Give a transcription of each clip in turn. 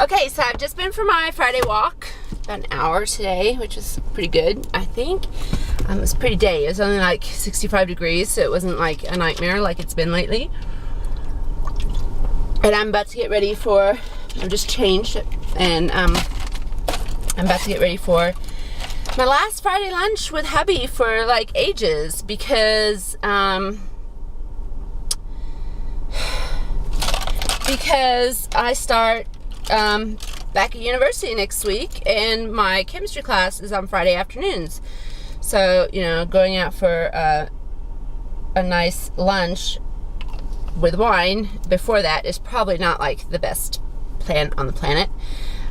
Okay, so I've just been for my Friday walk, about an hour today, which is pretty good, I think. It was a pretty day. It was only like 65 degrees, so it wasn't like a nightmare like it's been lately. And I'm about to get ready for, I've just changed, and I'm about to get ready for my last Friday lunch with hubby for like ages, because I start back at university next week, and my chemistry class is on Friday afternoons. So, you know, going out for a nice lunch with wine before that is probably not like the best plan on the planet.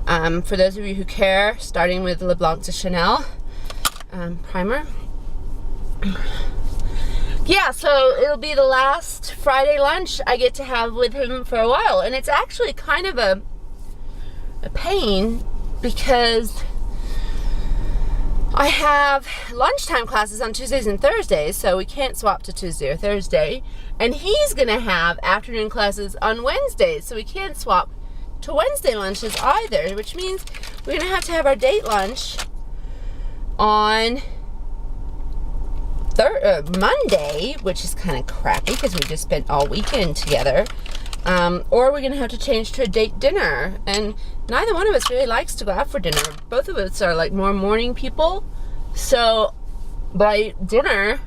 For those of you who care, starting with the Blanc de Chanel primer. Yeah, so it'll be the last Friday lunch I get to have with him for a while, and it's actually kind of a pain because I have lunchtime classes on Tuesdays and Thursdays, so we can't swap to Tuesday or Thursday, and he's gonna have afternoon classes on Wednesdays, so we can't swap to Wednesday lunches either, which means we're gonna have to have our date lunch on Monday, which is kind of crappy because we just spent all weekend together, or we're gonna have to change to a date dinner, and neither one of us really likes to go out for dinner. Both of us are like more morning people, so by dinner,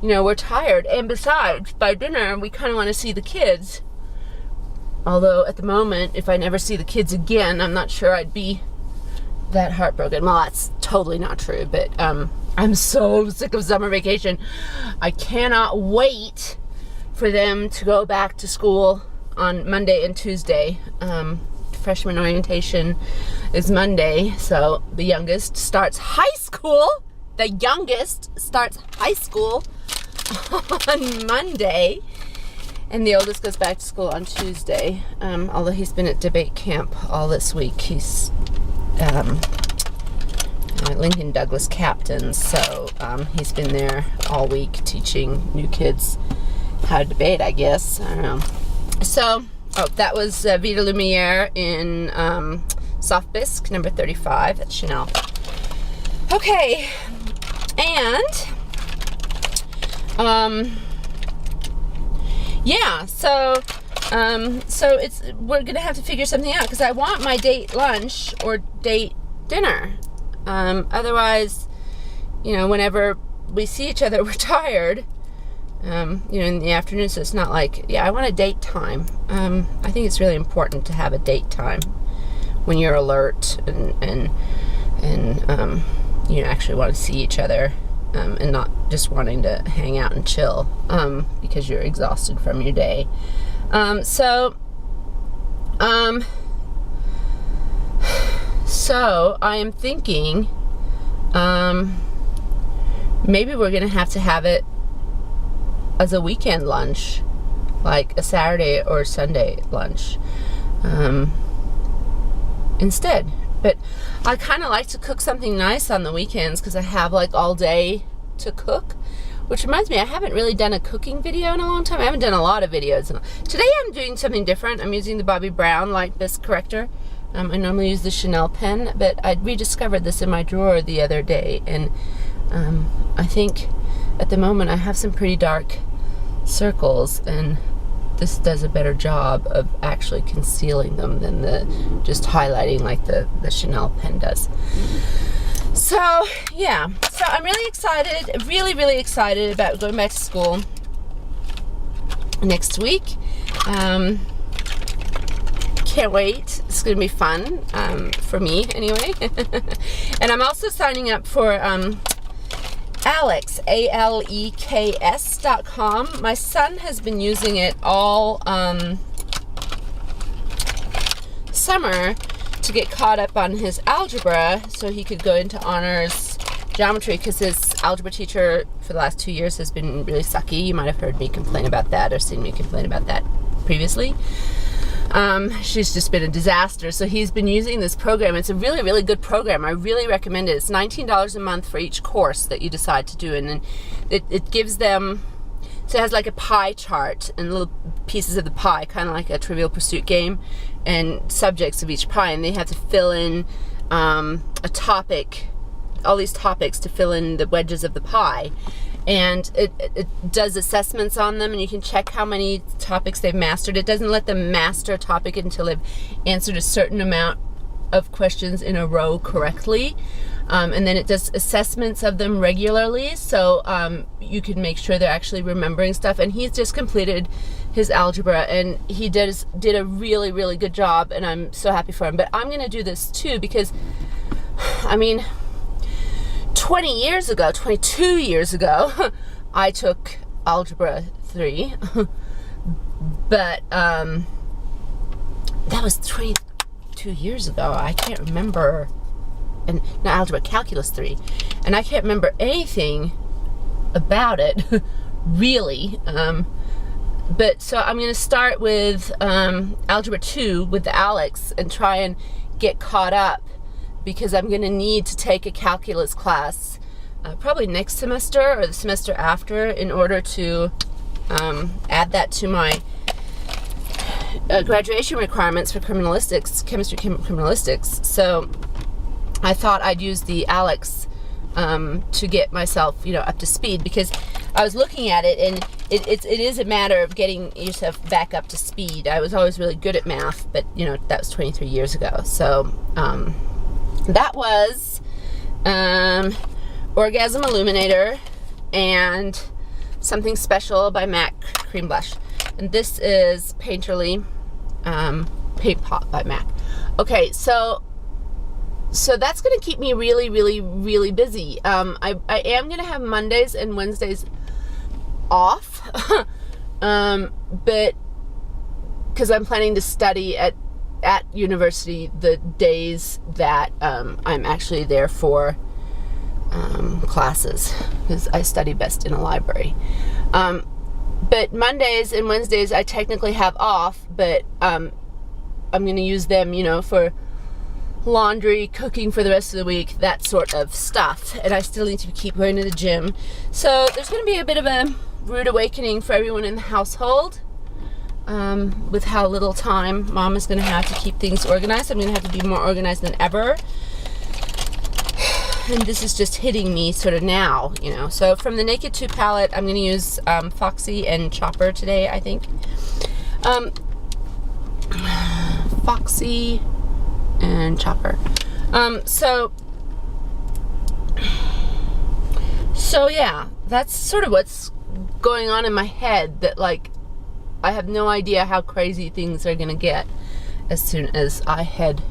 you know, we're tired, and besides, by dinner we kind of want to see the kids, although at the moment, if I never see the kids again, I'm not sure I'd be that heartbroken. Well, that's totally not true, but I'm so sick of summer vacation. I cannot wait for them to go back to school on Monday and Tuesday. Freshman orientation is Monday, so the youngest starts high school. The youngest starts high school on Monday, and the oldest goes back to school on Tuesday. Although he's been at debate camp all this week. He's Lincoln Douglas captain, so he's been there all week teaching new kids how to debate, I guess. I don't know. So, that was Vitalumiere in Soft Bisque, number 35 at Chanel. Okay, and yeah, so we're gonna have to figure something out, because I want my date lunch or date dinner. Otherwise, you know, whenever we see each other, we're tired, you know, in the afternoon, so it's not like, yeah, I want a date time. I think it's really important to have a date time when you're alert and you actually want to see each other, and not just wanting to hang out and chill, because you're exhausted from your day. So I am thinking, maybe we're gonna have to have it as a weekend lunch, like a Saturday or Sunday lunch, instead. But I kind of like to cook something nice on the weekends, because I have like all day to cook. Which reminds me, I haven't really done a cooking video in a long time. I haven't done a lot of videos. Today I'm doing something different. I'm using the Bobbi Brown Light Bisque Corrector. I normally use the Chanel pen, but I rediscovered this in my drawer the other day, and I think at the moment I have some pretty dark circles, and this does a better job of actually concealing them than just highlighting like the Chanel pen does. So yeah, so I'm really excited, really excited about going back to school next week. Can't wait. It's gonna be fun, for me anyway. And I'm also signing up for Alex, ALEKS.com. My son has been using it all summer to get caught up on his algebra, so he could go into honors geometry, because his algebra teacher for the last 2 years has been really sucky. You might have heard me complain about that, or seen me complain about that previously. She's just been a disaster. So he's been using this program. It's a really good program. I really recommend it. It's $19 a month for each course that you decide to do, and then it gives them, so it has like a pie chart and little pieces of the pie, kind of like a Trivial Pursuit game, and subjects of each pie, and they have to fill in a topic, all these topics to fill in the wedges of the pie. And it does assessments on them, and you can check how many topics they've mastered. It doesn't let them master a topic until they've answered a certain amount of questions in a row correctly. And then it does assessments of them regularly, so you can make sure they're actually remembering stuff. And he's just completed his algebra, and he did a really, really good job, and I'm so happy for him. But I'm going to do this too, because, I mean, 22 years ago, I took Algebra 3, but that was 22 years ago. I can't remember, and not Algebra, Calculus 3, and I can't remember anything about it, really. But so I'm going to start with Algebra 2 with the Alex and try and get caught up, because I'm going to need to take a calculus class probably next semester or the semester after, in order to add that to my graduation requirements for criminalistics, chemistry criminalistics. So I thought I'd use the Alex to get myself, up to speed, because I was looking at it, and it is a matter of getting yourself back up to speed. I was always really good at math, but that was 23 years ago. So that was Orgasm Illuminator and Something Special by MAC Cream Blush. And this is Painterly Paint Pot by MAC. Okay, so that's going to keep me really, really, really busy. I am going to have Mondays and Wednesdays off, but because I'm planning to study at university the days that I'm actually there for classes, because I study best in a library. But Mondays and Wednesdays I technically have off, but I'm going to use them, for laundry, cooking for the rest of the week, that sort of stuff. And I still need to keep going to the gym. So there's going to be a bit of a rude awakening for everyone in the household, with how little time Mom is going to have to keep things organized. I'm going to have to be more organized than ever. And this is just hitting me sort of now, So from the Naked 2 palette, I'm going to use Foxy and Chopper today, I think. Foxy and Chopper. So yeah, that's sort of what's going on in my head, that I have no idea how crazy things are going to get as soon as I head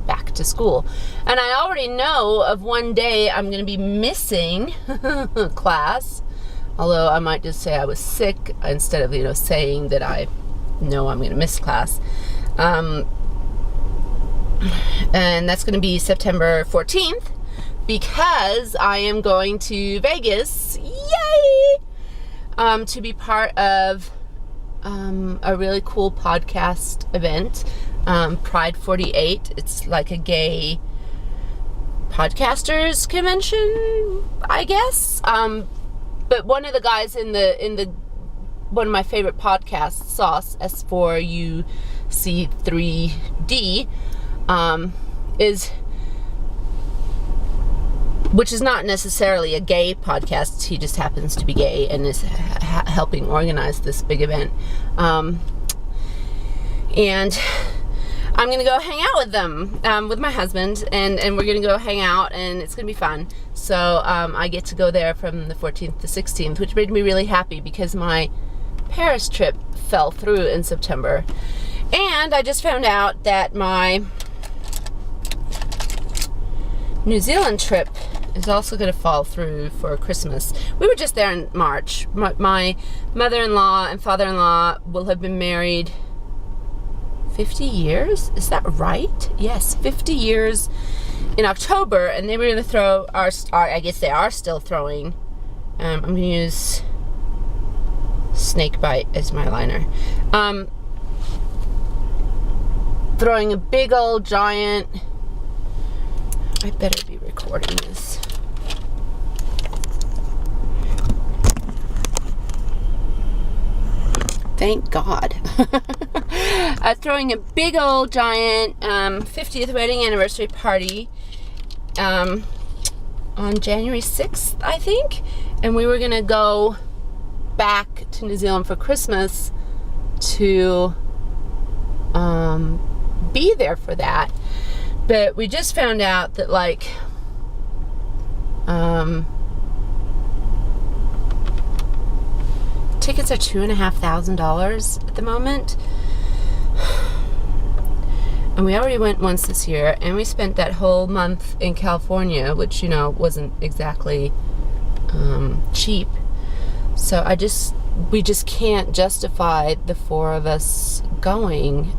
back to school. And I already know of one day I'm going to be missing class, although I might just say I was sick instead of, saying that I know I'm going to miss class. And that's going to be September 14th, because I am going to Vegas, yay, to be part of a really cool podcast event, Pride 48. It's like a gay podcasters convention, I guess. But one of the guys in the one of my favorite podcasts, Sauce S4UC3D, which is not necessarily a gay podcast. He just happens to be gay and is helping organize this big event. And I'm going to go hang out with them, with my husband, and we're going to go hang out, and it's going to be fun. So I get to go there from the 14th to 16th, which made me really happy, because my Paris trip fell through in September. And I just found out that my New Zealand trip is also going to fall through for Christmas. We were just there in March. My mother-in-law and father-in-law will have been married 50 years? Is that right? Yes, 50 years in October, and they were going to throw I guess they are still throwing, I'm going to use Snakebite as my liner. Throwing a big old giant, I better be recording this. Thank God. throwing a big old giant 50th wedding anniversary party on January 6th, I think. And we were going to go back to New Zealand for Christmas to be there for that. But we just found out that, like, tickets are $2,500 at the moment. And we already went once this year, and we spent that whole month in California, which, you know, wasn't exactly cheap. So we just can't justify the four of us going,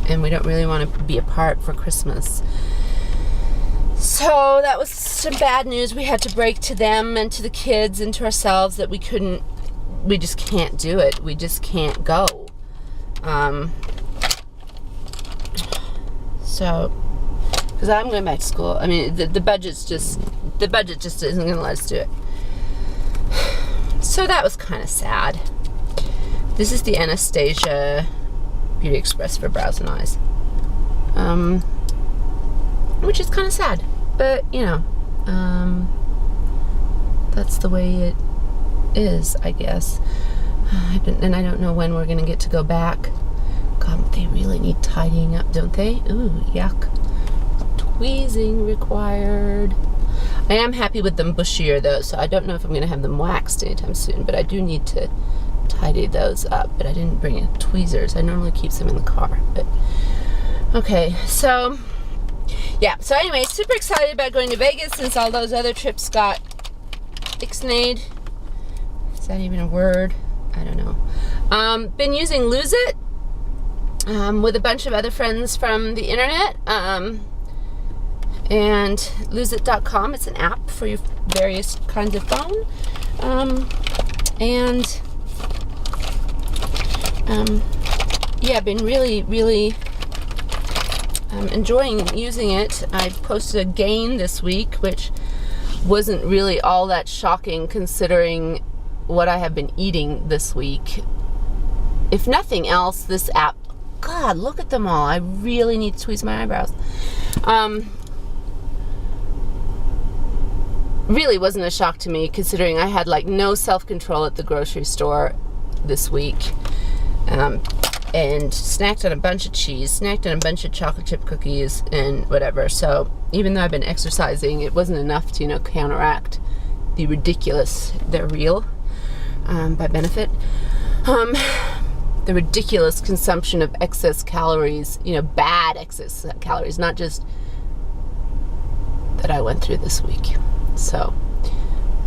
and we don't really want to be apart for Christmas. So that was some bad news we had to break to them and to the kids and to ourselves, that we just can't do it. We just can't go. So, because I'm going back to school. I mean, the budget just isn't going to let us do it. So that was kind of sad. This is the Anastasia Beauty Express for brows and eyes, which is kind of sad, but you know, that's the way it is, I guess. And I don't know when we're gonna get to go back. God, they really need tidying up, don't they? Ooh, yuck. Tweezing required. I am happy with them bushier though, so I don't know if I'm gonna have them waxed anytime soon, but I do need to tidy those up. But I didn't bring in tweezers. I normally keep them in the car, but okay. So yeah, so anyway, super excited about going to Vegas since all those other trips got ixnayed. Is that even a word? I don't know. Been using Lose It with a bunch of other friends from the internet, and loseit.com. It's an app for your various kinds of phone, and yeah, been really enjoying using it. I posted a gain this week, which wasn't really all that shocking considering what I have been eating this week. If nothing else, this app, God, look at them all. I really need to tweeze my eyebrows. Really wasn't a shock to me considering I had like no self-control at the grocery store this week. And snacked on a bunch of cheese, snacked on a bunch of chocolate chip cookies and whatever. So even though I've been exercising, it wasn't enough to, you know, counteract the ridiculous, they're real, by benefit, the ridiculous consumption of excess calories, you know, bad excess calories, not just that I went through this week. So,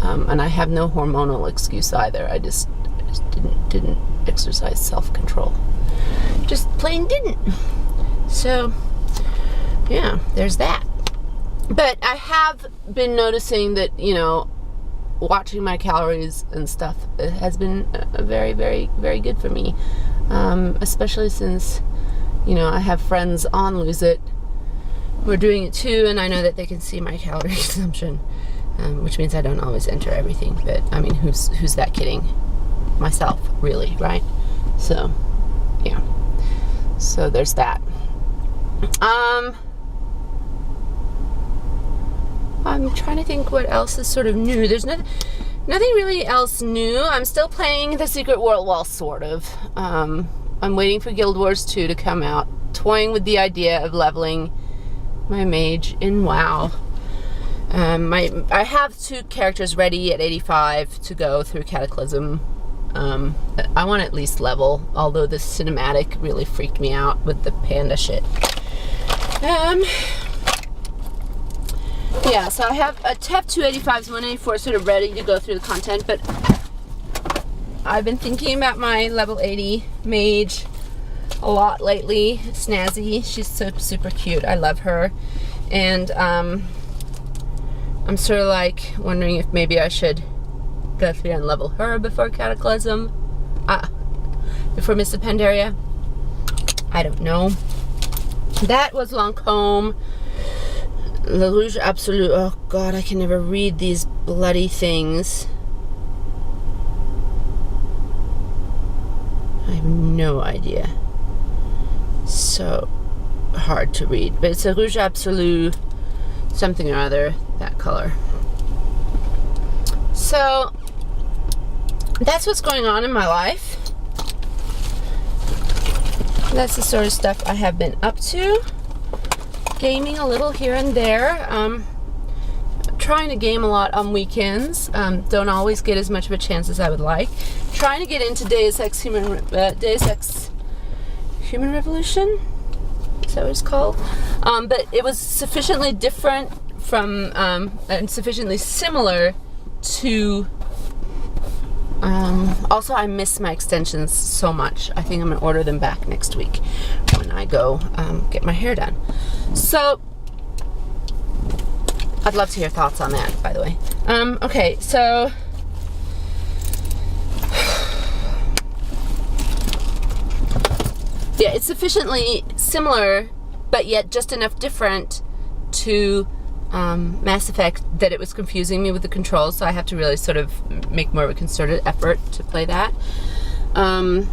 and I have no hormonal excuse either. I just didn't exercise self-control. Just plain didn't. So yeah, there's that. But I have been noticing that, you know, watching my calories and stuff, it has been very good for me, especially since, you know, I have friends on Lose It who are doing it too, and I know that they can see my calorie consumption, which means I don't always enter everything, but I mean, who's that kidding? Myself, really, right? So yeah, so there's that. I'm trying to think what else is sort of new. There's nothing really else new. I'm still playing The Secret World, well, sort of. I'm waiting for Guild Wars 2 to come out, toying with the idea of leveling my mage in WoW. I have 2 characters ready at 85 to go through Cataclysm. I want to at least level, although this cinematic really freaked me out with the panda shit. Yeah, so I have 2 85s, 184 sort of ready to go through the content, but I've been thinking about my level 80 mage a lot lately. Snazzy, she's so super cute. I love her. And I'm sort of like wondering if maybe I should go through and level her before Cataclysm, before Mists of Pandaria. I don't know. That was Lancome Rouge Absolue. Oh God, I can never read these bloody things. I have no idea. So hard to read. But it's a Rouge Absolue something or other, that color. So that's what's going on in my life. That's the sort of stuff I have been up to. Gaming a little here and there. Trying to game a lot on weekends. Don't always get as much of a chance as I would like. Trying to get into Deus Ex Human Revolution. Is that what it's called? But it was sufficiently different from and sufficiently similar to. Also, I miss my extensions so much. I think I'm gonna order them back next week when I go get my hair done. So I'd love to hear thoughts on that, by the way. Okay, so yeah, it's sufficiently similar, but yet just enough different to Mass Effect that it was confusing me with the controls, so I have to really sort of make more of a concerted effort to play that. And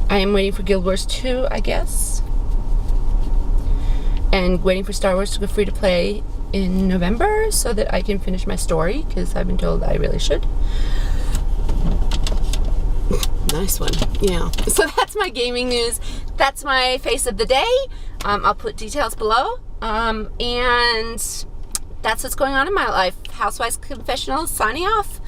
I am waiting for Guild Wars 2, I guess. And waiting for Star Wars to go free to play in November so that I can finish my story, because I've been told I really should. Nice one. Yeah. So that's my gaming news. That's my face of the day. I'll put details below. And that's what's going on in my life. Housewife Confessional signing off.